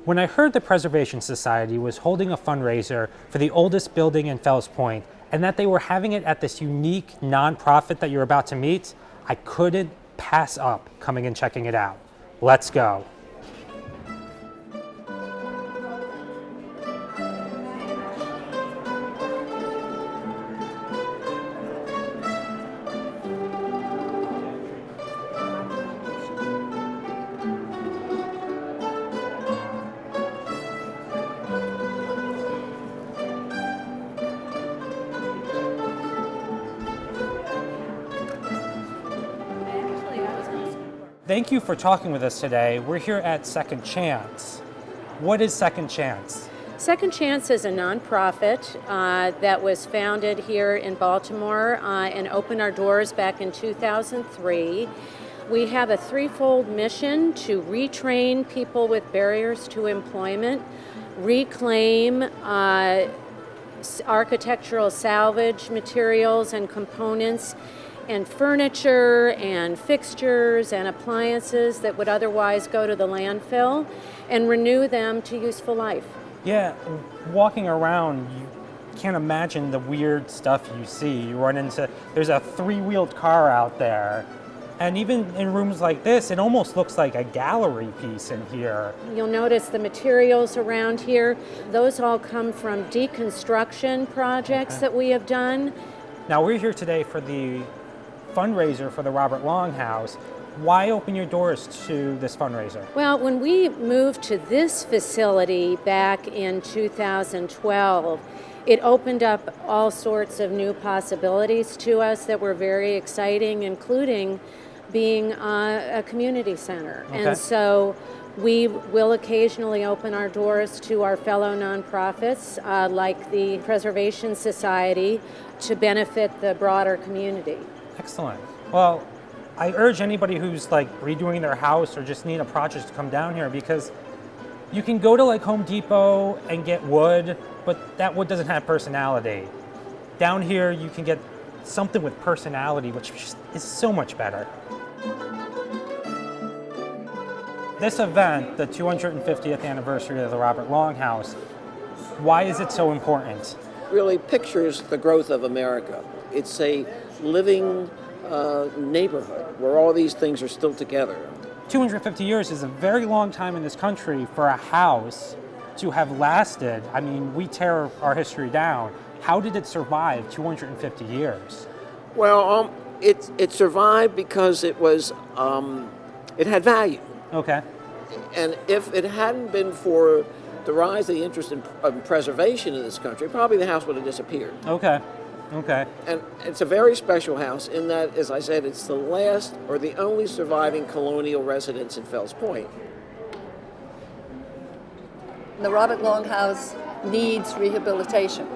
When I heard the Preservation Society was holding a fundraiser for the oldest building in Fells Point and that they were having it at this unique nonprofit that you're about to meet, I couldn't pass up coming and checking it out. Let's go. Thank you for talking with us today. We're here at Second Chance. What is Second Chance? Second Chance is a nonprofit that was founded here in Baltimore and opened our doors back in 2003. We have a threefold mission to retrain people with barriers to employment, reclaim architectural salvage materials and components, and furniture and fixtures and appliances that would otherwise go to the landfill, and renew them to useful life. Yeah, walking around, you can't imagine the weird stuff you see. You run into, there's a three-wheeled car out there. And even in rooms like this, it almost looks like a gallery piece in here. You'll notice the materials around here, those all come from deconstruction projects that we have done. Now we're here today for the fundraiser for the Robert Long House. Why open your doors to this fundraiser? Well, when we moved to this facility back in 2012, it opened up all sorts of new possibilities to us that were very exciting, including being a community center. Okay. And so we will occasionally open our doors to our fellow nonprofits, like the Preservation Society, to benefit the broader community. Excellent. Well, I urge anybody who's like redoing their house or just need a project to come down here, because you can go to like Home Depot and get wood, but that wood doesn't have personality. Down here, you can get something with personality, which is so much better. This event, the 250th anniversary of the Robert Long House, why is it so important? Really pictures the growth of America. It's a living neighborhood where all these things are still together. 250 years is a very long time in this country for a house to have lasted. I mean, we tear our history down. How did it survive 250 years? Well, it survived because it was it had value. Okay. And if it hadn't been for the rise of the interest in preservation in this country, probably the house would have disappeared. Okay. Okay. And it's a very special house in that, as I said, it's the last or the only surviving colonial residence in Fells Point. The Robert Long House needs rehabilitation.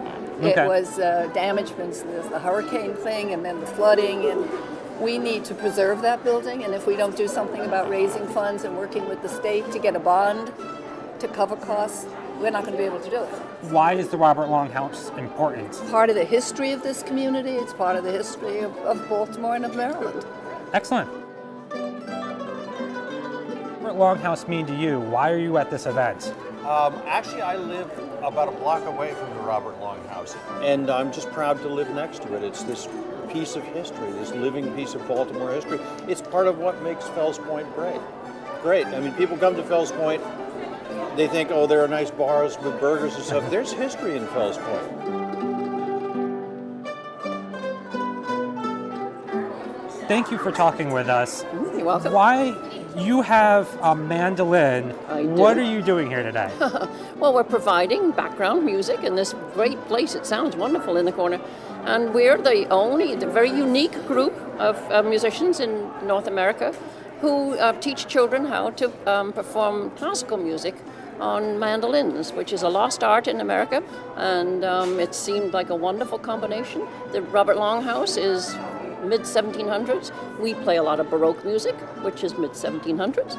Okay. It was damaged when there's the hurricane thing and then the flooding, and we need to preserve that building. And if we don't do something about raising funds and working with the state to get a bond to cover costs, we're not going to be able to do it. Why is the Robert Long House important? It's part of the history of this community. It's part of the history of Baltimore and of Maryland. Excellent. What Long House mean to you? Why are you at this event? Actually, I live about a block away from the Robert Long House, and I'm just proud to live next to it. It's this piece of history, this living piece of Baltimore history. It's part of what makes Fells Point great. Great. I mean, people come to Fells Point, they think, oh, there are nice bars with burgers and stuff. There's history in Fells Point. Thank you for talking with us. You're welcome. Why you have a mandolin? I do. What are you doing here today? Well, we're providing background music in this great place. It sounds wonderful in the corner. And we're the very unique group of musicians in North America who teach children how to perform classical music on mandolins, which is a lost art in America, and it seemed like a wonderful combination. The Robert Long House is mid-1700s. We play a lot of Baroque music, which is mid-1700s.